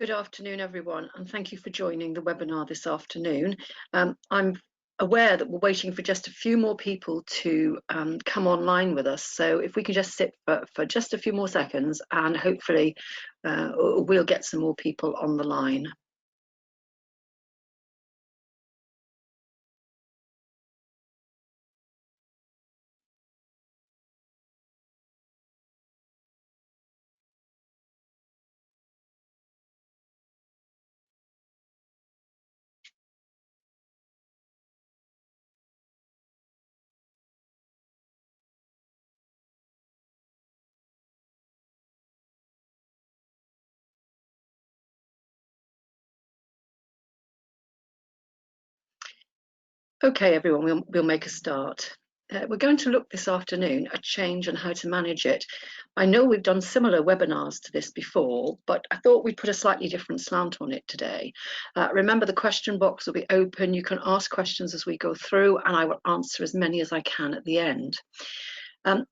Good afternoon, everyone, and thank you for joining the webinar this afternoon. I'm aware that we're waiting for just a few more people to come online with us. So if we can just sit for just a few more seconds, and hopefully we'll get some more people on the line. Okay, everyone, we'll make a start. We're going to look this afternoon at change and how to manage it. I know we've done similar webinars to this before, but I thought we'd put a slightly different slant on it today. Remember, the question box will be open. You can ask questions as we go through, and I will answer as many as I can at the end.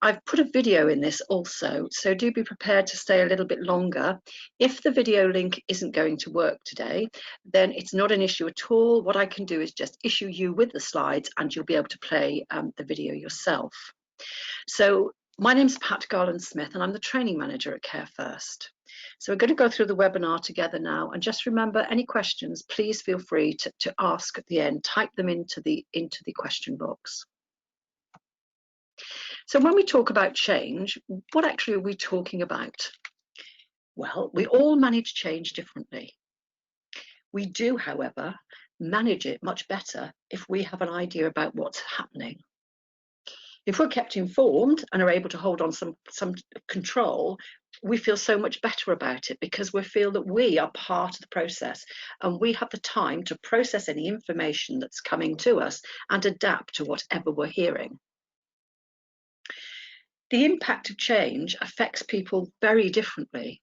I've put a video in this also, so do be prepared to stay a little bit longer. If the video link isn't going to work today, then it's not an issue at all. What I can do is just issue you with the slides and you'll be able to play the video yourself. So my name's Pat Garland-Smith and I'm the training manager at Care First. So we're going to go through the webinar together now, and just remember, any questions, please feel free to ask at the end. Type them into the question box. So when we talk about change, what actually are we talking about? Well, we all manage change differently. We do, however, manage it much better if we have an idea about what's happening. If we're kept informed and are able to hold on some control, we feel so much better about it because we feel that we are part of the process and we have the time to process any information that's coming to us and adapt to whatever we're hearing. The impact of change affects people very differently.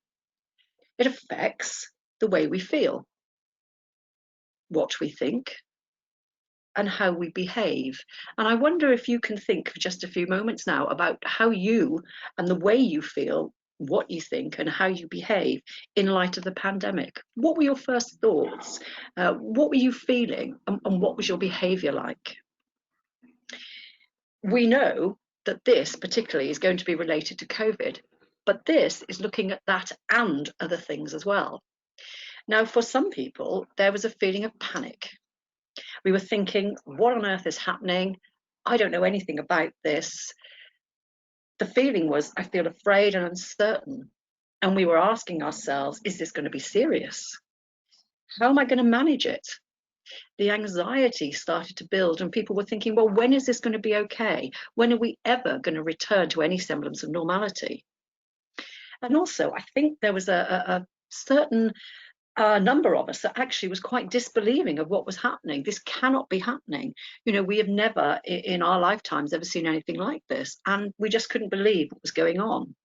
It affects the way we feel, what we think, and how we behave. And I wonder if you can think for just a few moments now about how you and the way you feel, what you think, and how you behave in light of the pandemic. What were your first thoughts? What were you feeling? And what was your behavior like? We know that this particularly is going to be related to COVID, but this is looking at that and other things as well. Now, for some people, there was a feeling of panic. We were thinking, what on earth is happening? I don't know anything about this. The feeling was, I feel afraid and uncertain. And we were asking ourselves, is this going to be serious? How am I going to manage it? The anxiety started to build, and people were thinking, well, when is this going to be okay? When are we ever going to return to any semblance of normality? And also, I think there was a certain number of us that actually was quite disbelieving of what was happening. This cannot be happening. You know, we have never in our lifetimes ever seen anything like this, and we just couldn't believe what was going on.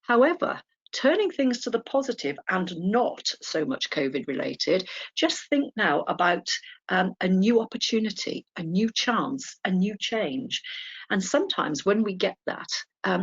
However, turning things to the positive and not so much COVID related, just think now about a new opportunity, a new chance, a new change. And sometimes when we get that,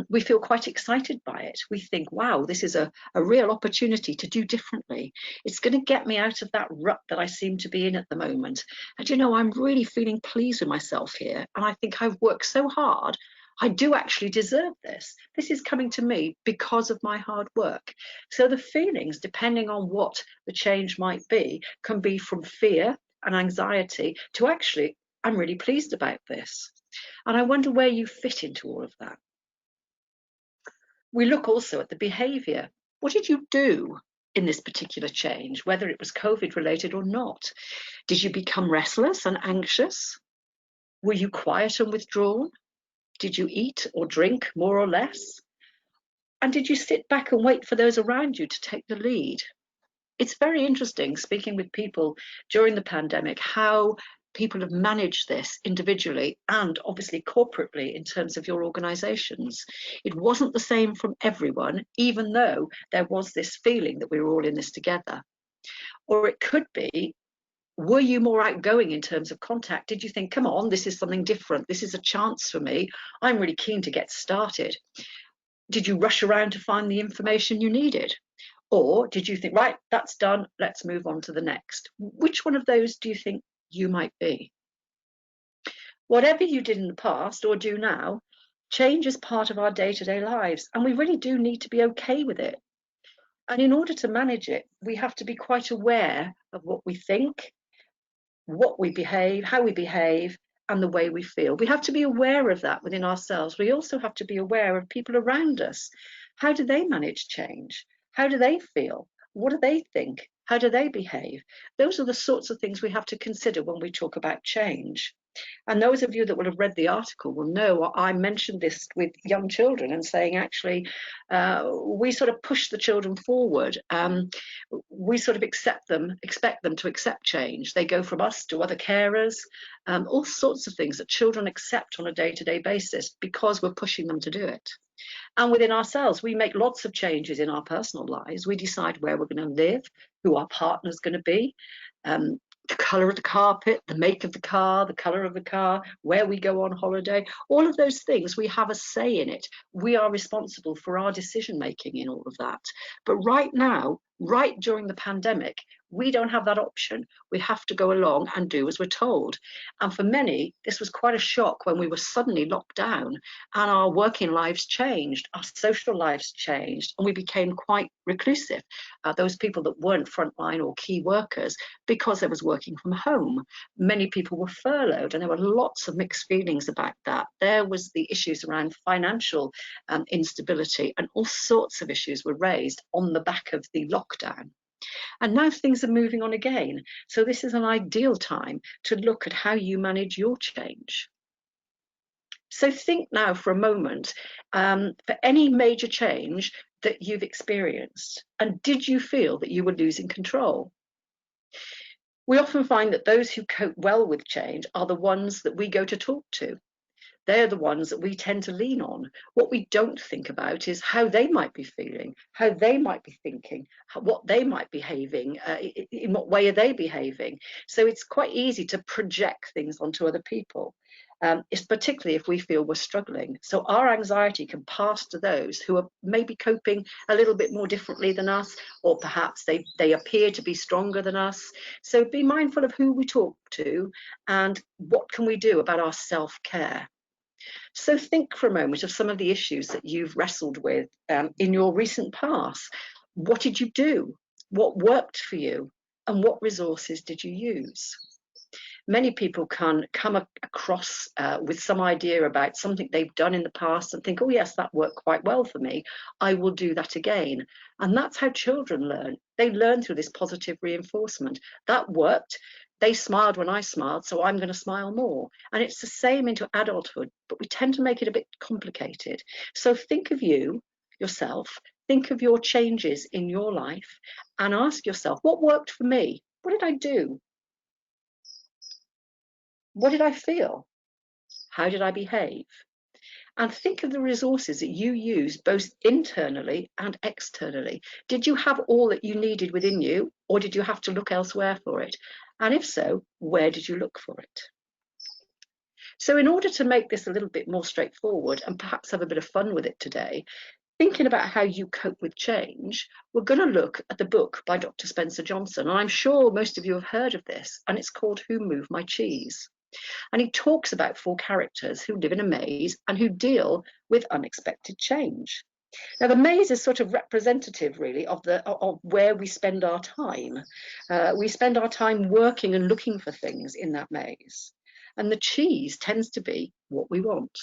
we feel quite excited by it. We think, wow, this is a real opportunity to do differently. It's going to get me out of that rut that I seem to be in at the moment. And you know, I'm really feeling pleased with myself here. And I think I've worked so hard. I do actually deserve this. This is coming to me because of my hard work. So the feelings, depending on what the change might be, can be from fear and anxiety to actually, I'm really pleased about this. And I wonder where you fit into all of that. We look also at the behavior. What did you do in this particular change, whether it was COVID related or not? Did you become restless and anxious? Were you quiet and withdrawn? Did you eat or drink more or less? And did you sit back and wait for those around you to take the lead? It's very interesting speaking with people during the pandemic, how people have managed this individually and obviously corporately in terms of your organizations. It wasn't the same from everyone, even though there was this feeling that we were all in this together. Or it could be, were you more outgoing in terms of contact? Did you think, come on, this is something different. This is a chance for me. I'm really keen to get started. Did you rush around to find the information you needed? Or did you think, right, that's done, let's move on to the next? Which one of those do you think you might be? Whatever you did in the past or do now, change is part of our day-to-day lives, and we really do need to be okay with it. And in order to manage it, we have to be quite aware of what we think, what we behave, how we behave, and the way we feel. We have to be aware of that within ourselves. We also have to be aware of people around us. How do they manage change? How do they feel? What do they think? How do they behave? Those are the sorts of things we have to consider when we talk about change. And those of you that will have read the article will know I mentioned this with young children and saying, actually, we sort of push the children forward. We sort of expect them to accept change. They go from us to other carers, all sorts of things that children accept on a day-to-day basis because we're pushing them to do it. And within ourselves, we make lots of changes in our personal lives. We decide where we're going to live, who our partner's going to be, the colour of the carpet, the make of the car, the colour of the car, where we go on holiday, all of those things, we have a say in it. We are responsible for our decision making in all of that. But right now, right during the pandemic, we don't have that option. We have to go along and do as we're told. And for many, this was quite a shock when we were suddenly locked down and our working lives changed, our social lives changed, and we became quite reclusive. Those people that weren't frontline or key workers, because there was working from home. Many people were furloughed, and there were lots of mixed feelings about that. There was the issues around financial instability, and all sorts of issues were raised on the back of the lockdown. And now things are moving on again. So this is an ideal time to look at how you manage your change. So think now for a moment for any major change that you've experienced, and did you feel that you were losing control? We often find that those who cope well with change are the ones that we go to talk to. They're the ones that we tend to lean on. What we don't think about is how they might be feeling, how they might be thinking, what they might be behaving, in what way are they behaving. So it's quite easy to project things onto other people. It's particularly if we feel we're struggling. So our anxiety can pass to those who are maybe coping a little bit more differently than us, or perhaps they appear to be stronger than us. So be mindful of who we talk to and what can we do about our self-care. So think for a moment of some of the issues that you've wrestled with in your recent past. What did you do? What worked for you? And what resources did you use? Many people can come across with some idea about something they've done in the past and think, oh yes, that worked quite well for me. I will do that again. And that's how children learn. They learn through this positive reinforcement. That worked. They smiled when I smiled, so I'm going to smile more. And it's the same into adulthood, but we tend to make it a bit complicated. So think of yourself, think of your changes in your life and ask yourself, what worked for me? What did I do? What did I feel? How did I behave? And think of the resources that you use both internally and externally. Did you have all that you needed within you, or did you have to look elsewhere for it? And if so, where did you look for it? So in order to make this a little bit more straightforward and perhaps have a bit of fun with it today, thinking about how you cope with change, we're going to look at the book by Dr. Spencer Johnson. And I'm sure most of you have heard of this, and it's called Who Moved My Cheese? And he talks about 4 characters who live in a maze and who deal with unexpected change. Now, the maze is sort of representative, really, of where we spend our time. We spend our time working and looking for things in that maze. And the cheese tends to be what we want.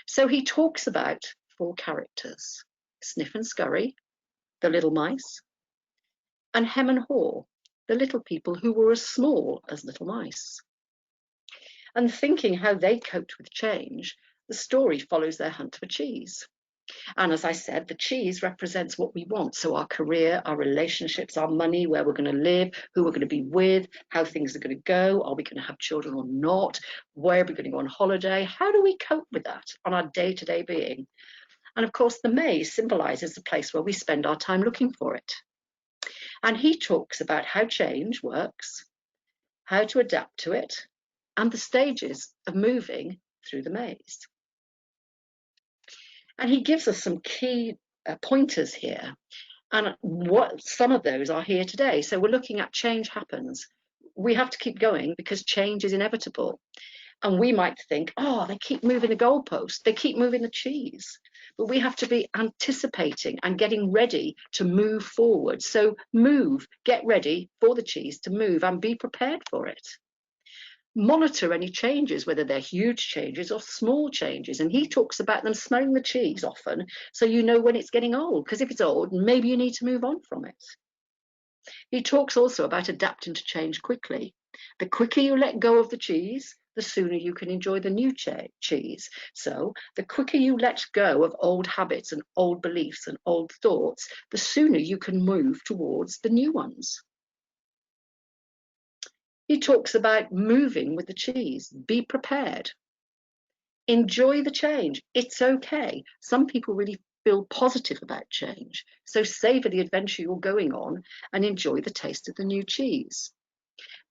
So he talks about 4 characters: Sniff and Scurry, the little mice, and Hem and Haw, the little people who were as small as little mice. And thinking how they coped with change, the story follows their hunt for cheese. And as I said, the cheese represents what we want. So our career, our relationships, our money, where we're going to live, who we're going to be with, how things are going to go, are we going to have children or not, where are we going to go on holiday, how do we cope with that on our day-to-day being? And of course, the maze symbolizes the place where we spend our time looking for it. And he talks about how change works, how to adapt to it, and the stages of moving through the maze. And he gives us some key pointers here. And what some of those are here today. So we're looking at change happens. We have to keep going because change is inevitable. And we might think, oh, they keep moving the goalpost, they keep moving the cheese. But we have to be anticipating and getting ready to move forward. So move, get ready for the cheese to move and be prepared for it. Monitor any changes, whether they're huge changes or small changes. And he talks about them smelling the cheese often, so you know when it's getting old, because if it's old, maybe you need to move on from it. He talks also about adapting to change quickly. The quicker you let go of the cheese, the sooner you can enjoy the new cheese. So the quicker you let go of old habits and old beliefs and old thoughts, the sooner you can move towards the new ones. He talks about moving with the cheese. Be prepared. Enjoy the change. It's okay. Some people really feel positive about change. So savor the adventure you're going on and enjoy the taste of the new cheese.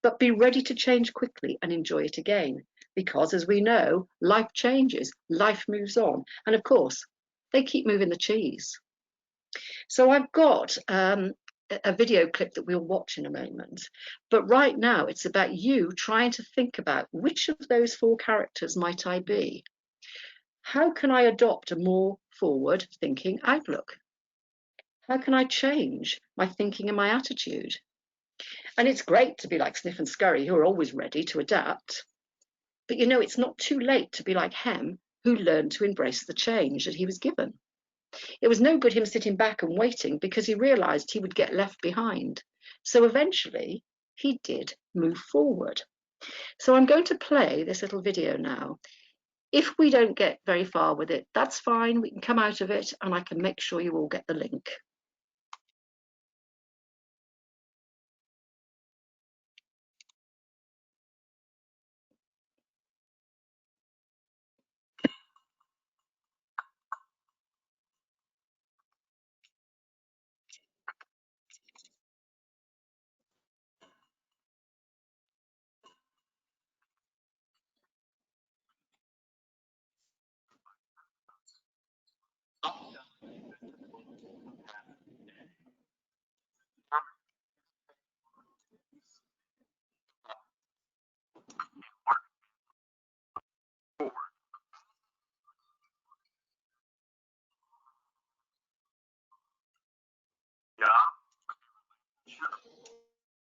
But be ready to change quickly and enjoy it again. Because as we know, life changes, life moves on. And of course, they keep moving the cheese. So I've got a video clip that we'll watch in a moment. But right now, it's about you trying to think about which of those 4 characters might I be? How can I adopt a more forward-thinking outlook? How can I change my thinking and my attitude? And it's great to be like Sniff and Scurry, who are always ready to adapt. But you know, it's not too late to be like Hem, who learned to embrace the change that he was given. It was no good him sitting back and waiting because he realized he would get left behind. So eventually he did move forward. So I'm going to play this little video now. If we don't get very far with it, that's fine. We can come out of it and I can make sure you all get the link.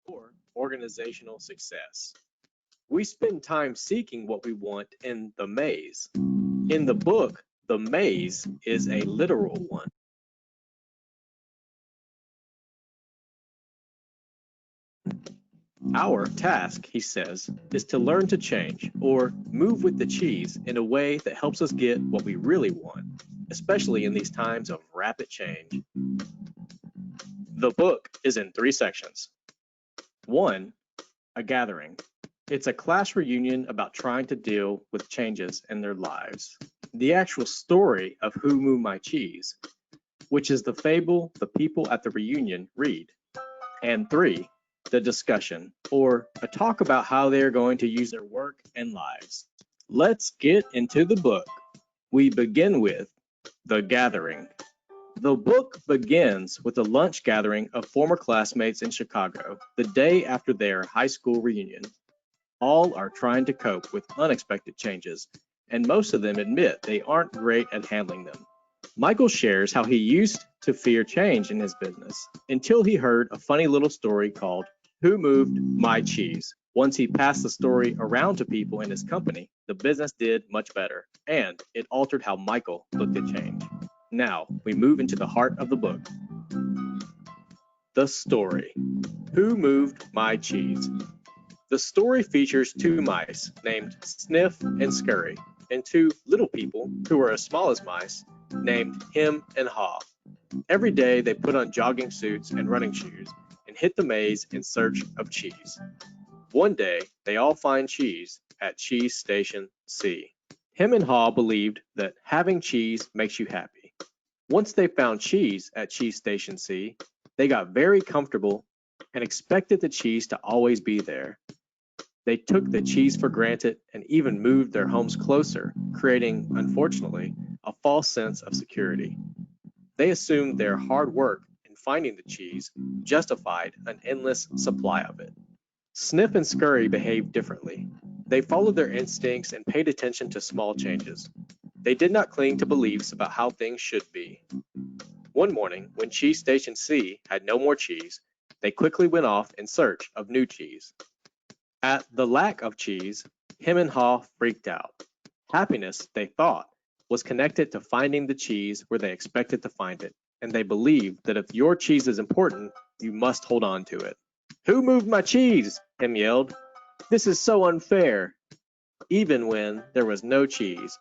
Or organizational success. We spend time seeking what we want in the maze. In the book, the maze is a literal one. Our task, he says, is to learn to change or move with the cheese in a way that helps us get what we really want, especially in these times of rapid change. The book is in 3 sections. 1, a gathering. It's a class reunion about trying to deal with changes in their lives. The actual story of Who Moved My Cheese, which is the fable the people at the reunion read. And 3, the discussion, or a talk about how they are going to use their work and lives. Let's get into the book. We begin with the gathering. The book begins with a lunch gathering of former classmates in Chicago, the day after their high school reunion. All are trying to cope with unexpected changes, and most of them admit they aren't great at handling them. Michael shares how he used to fear change in his business until he heard a funny little story called Who Moved My Cheese? Once he passed the story around to people in his company, the business did much better, and it altered how Michael looked at change. Now, we move into the heart of the book. The story. Who Moved My Cheese? The story features 2 mice named Sniff and Scurry, and 2 little people who are as small as mice named Hem and Haw. Every day they put on jogging suits and running shoes and hit the maze in search of cheese. One day they all find cheese at Cheese Station C. Hem and Haw believed that having cheese makes you happy. Once they found cheese at Cheese Station C, they got very comfortable and expected the cheese to always be there. They took the cheese for granted and even moved their homes closer, creating, unfortunately, a false sense of security. They assumed their hard work and finding the cheese justified an endless supply of it. Snip and Scurry behaved differently. They followed their instincts and paid attention to small changes. They did not cling to beliefs about how things should be. One morning, when Cheese Station C had no more cheese, they quickly went off in search of new cheese. At the lack of cheese, Him and Haw freaked out. Happiness, they thought, was connected to finding the cheese where they expected to find it, and they believed that if your cheese is important, you must hold on to it. "Who moved my cheese?" Him yelled. "This is so unfair." Even when there was no cheese,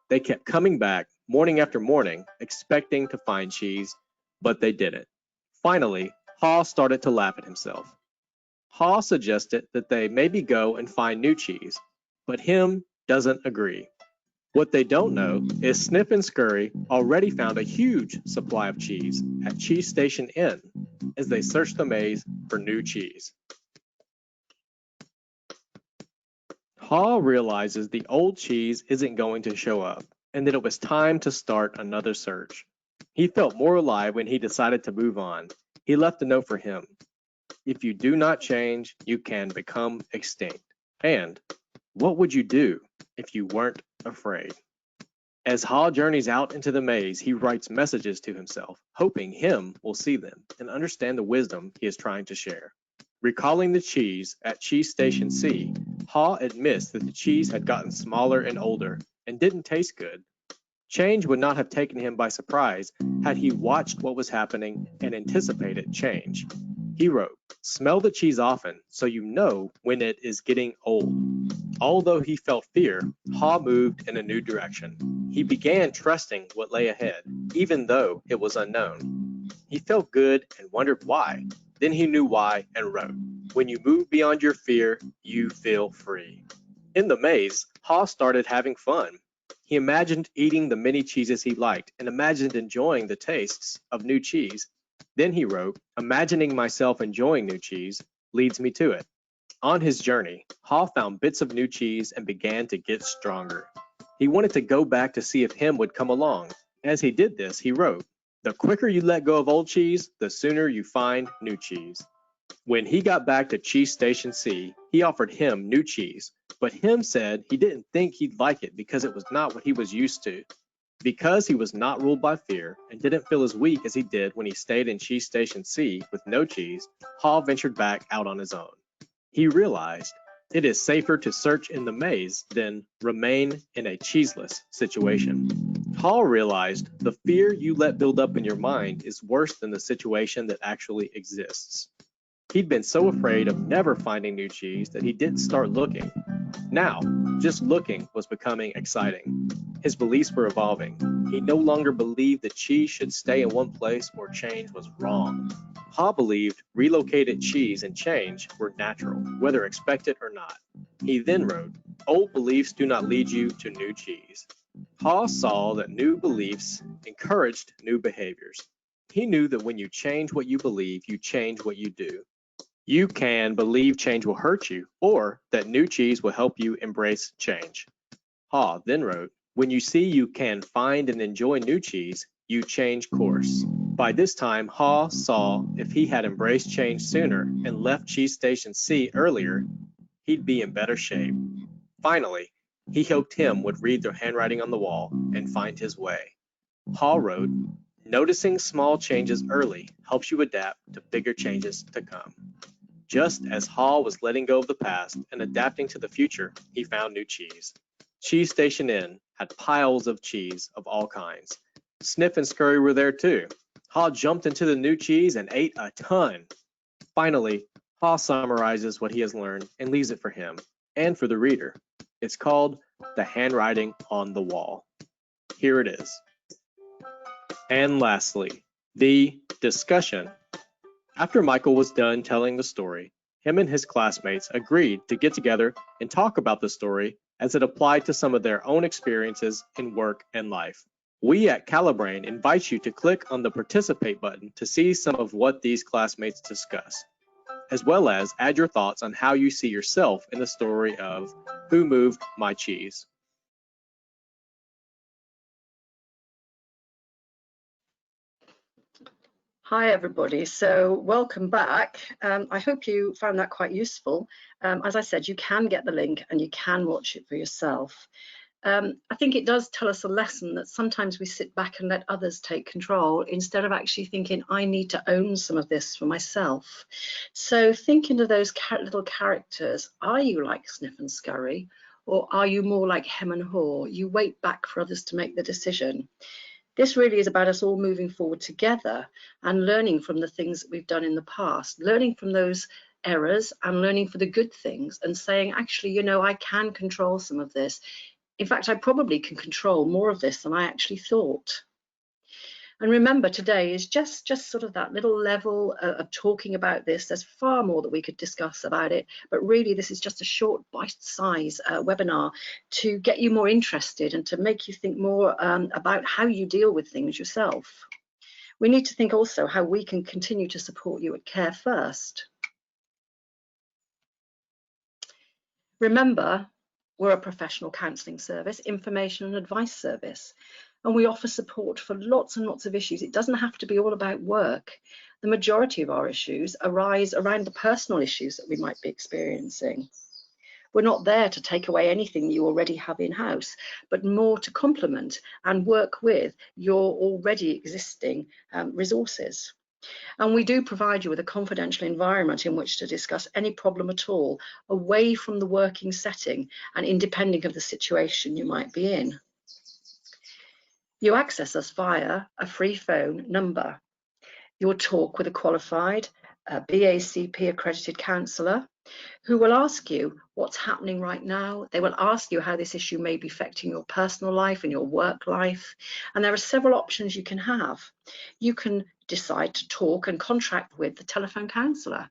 they kept coming back morning after morning, expecting to find cheese, but they didn't. Finally, Haw started to laugh at himself. Haw suggested that they maybe go and find new cheese, but Him doesn't agree. What they don't know is Snip and Scurry already found a huge supply of cheese at Cheese Station N as they searched the maze for new cheese. Haw realizes the old cheese isn't going to show up and that it was time to start another search. He felt more alive when he decided to move on. He left a note for Him. "If you do not change, you can become extinct." And what would you do if you weren't afraid? As Haw journeys out into the maze, he writes messages to himself, hoping Him will see them and understand the wisdom he is trying to share. Recalling the cheese at Cheese Station C, Haw admits that the cheese had gotten smaller and older and didn't taste good. Change would not have taken him by surprise had he watched what was happening and anticipated change. He wrote, "Smell the cheese often so you know when it is getting old." Although he felt fear, Haw moved in a new direction. He began trusting what lay ahead, even though it was unknown. He felt good and wondered why. Then he knew why and wrote, "When you move beyond your fear, you feel free." In the maze, Haw started having fun. He imagined eating the many cheeses he liked and imagined enjoying the tastes of new cheese. Then he wrote, "Imagining myself enjoying new cheese leads me to it." On his journey, Haw found bits of new cheese and began to get stronger. He wanted to go back to see if Him would come along. As he did this, he wrote, "The quicker you let go of old cheese, the sooner you find new cheese." When he got back to Cheese Station C, he offered Him new cheese, but Him said he didn't think he'd like it because it was not what he was used to. Because he was not ruled by fear and didn't feel as weak as he did when he stayed in Cheese Station C with no cheese, Haw ventured back out on his own. He realized it is safer to search in the maze than remain in a cheeseless situation. Haw realized the fear you let build up in your mind is worse than the situation that actually exists. He'd been so afraid of never finding new cheese that he didn't start looking. Now, just looking was becoming exciting. His beliefs were evolving. He no longer believed that cheese should stay in one place or change was wrong. Haw believed relocated cheese and change were natural, whether expected or not. He then wrote, "Old beliefs do not lead you to new cheese." Haw saw that new beliefs encouraged new behaviors. He knew that when you change what you believe, you change what you do. You can believe change will hurt you, or that new cheese will help you embrace change. Haw then wrote, "When you see you can find and enjoy new cheese, you change course." By this time, Haw saw if he had embraced change sooner and left Cheese Station C earlier, he'd be in better shape. Finally, he hoped Him would read the handwriting on the wall and find his way. Haw wrote, "Noticing small changes early helps you adapt to bigger changes to come." Just as Haw was letting go of the past and adapting to the future, he found new cheese. Cheese Station N had piles of cheese of all kinds. Snip and Scurry were there too. Haw jumped into the new cheese and ate a ton. Finally, Haw summarizes what he has learned and leaves it for Him and for the reader. It's called The Handwriting on the Wall. Here it is. And lastly, the discussion. After Michael was done telling the story, him and his classmates agreed to get together and talk about the story as it applied to some of their own experiences in work and life. We at Calibrain invite you to click on the participate button to see some of what these classmates discuss, as well as add your thoughts on how you see yourself in the story of Who Moved My Cheese? Hi everybody, so welcome back. I hope you found that quite useful. As I said, you can get the link and you can watch it for yourself. I think it does tell us a lesson that sometimes we sit back and let others take control instead of actually thinking, I need to own some of this for myself. So think into those little characters. Are you like Sniff and Scurry, or are you more like Hem and Haw? You wait back for others to make the decision. This really is about us all moving forward together and learning from the things that we've done in the past, learning from those errors and learning for the good things and saying, actually, you know, I can control some of this. In fact, I probably can control more of this than I actually thought. And remember, today is just sort of that little level of talking about this. There's far more that we could discuss about it, but really this is just a short bite-size webinar to get you more interested and to make you think more about how you deal with things yourself. We need to think also how we can continue to support you at Care First. Remember, we're a professional counselling service, information and advice service, and we offer support for lots and lots of issues. It doesn't have to be all about work. The majority of our issues arise around the personal issues that we might be experiencing. We're not there to take away anything you already have in-house, but more to complement and work with your already existing resources. And we do provide you with a confidential environment in which to discuss any problem at all, away from the working setting and independent of the situation you might be in. You access us via a free phone number. You'll talk with a qualified BACP accredited counsellor who will ask you what's happening right now. They will ask you how this issue may be affecting your personal life and your work life. And there are several options you can have. You can decide to talk and contract with the telephone counsellor.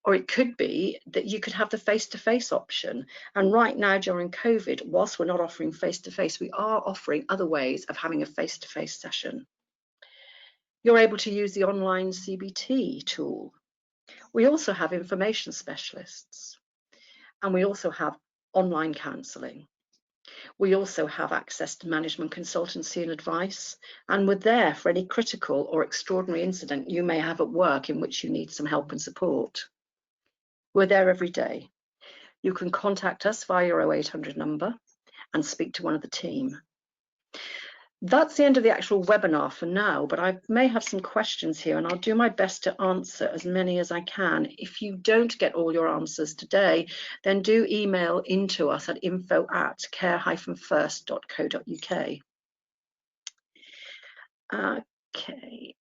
Or it could be that you could have the face-to-face option. And right now during COVID, whilst we're not offering face-to-face, we are offering other ways of having a face-to-face session. You're able to use the online CBT tool. We also have information specialists, and we also have online counselling. We also have access to management consultancy and advice, and we're there for any critical or extraordinary incident you may have at work in which you need some help and support. We're there every day. You can contact us via your 0800 number and speak to one of the team. That's the end of the actual webinar for now, but I may have some questions here and I'll do my best to answer as many as I can. If you don't get all your answers today, then do email into us at info@care-first.co.uk. Okay.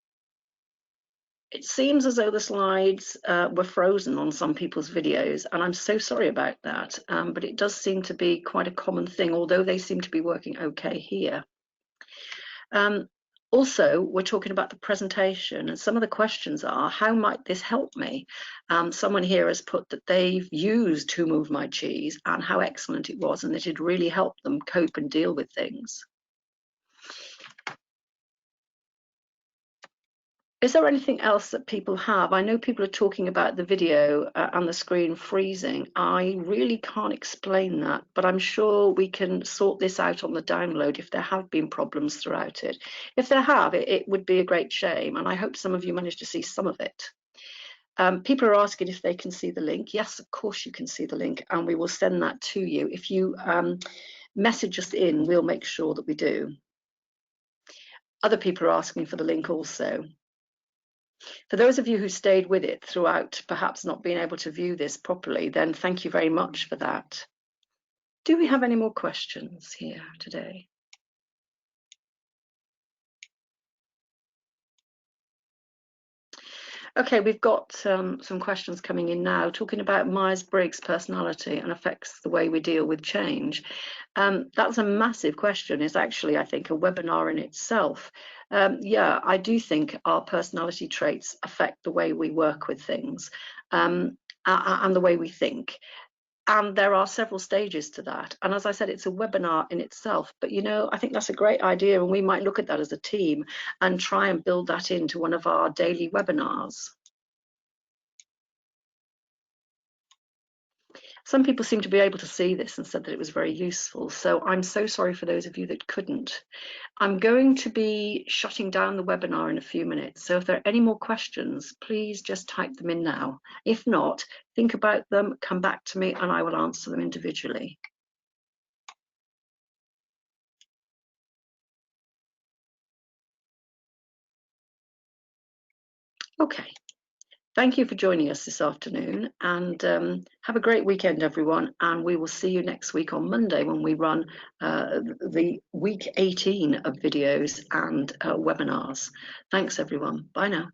It seems as though the slides were frozen on some people's videos, and I'm so sorry about that, but it does seem to be quite a common thing, although they seem to be working okay here. Also, we're talking about the presentation, and some of the questions are, how might this help me? Someone here has put that they've used Who Moved My Cheese and how excellent it was, and that it really helped them cope and deal with things. Is there anything else that people have? I know people are talking about the video and the screen freezing. I really can't explain that, but I'm sure we can sort this out on the download if there have been problems throughout it. If there have, it would be a great shame, and I hope some of you managed to see some of it. People are asking if they can see the link. Yes, of course you can see the link, and we will send that to you. If you message us in, we'll make sure that we do. Other people are asking for the link also. For those of you who stayed with it throughout, perhaps not being able to view this properly, then thank you very much for that. Do we have any more questions here today? Okay, we've got some questions coming in now, talking about Myers-Briggs personality and affects the way we deal with change. That's a massive question. It's actually, I think, a webinar in itself. Yeah, I do think our personality traits affect the way we work with things and the way we think. And there are several stages to that. And as I said, it's a webinar in itself. But, you know, I think that's a great idea. And we might look at that as a team and try and build that into one of our daily webinars. Some people seem to be able to see this and said that it was very useful. So I'm so sorry for those of you that couldn't. I'm going to be shutting down the webinar in a few minutes. So if there are any more questions, please just type them in now. If not, think about them, come back to me, and I will answer them individually. Okay. Thank you for joining us this afternoon, and have a great weekend, everyone. And we will see you next week on Monday when we run the week 18 of videos and webinars. Thanks, everyone. Bye now.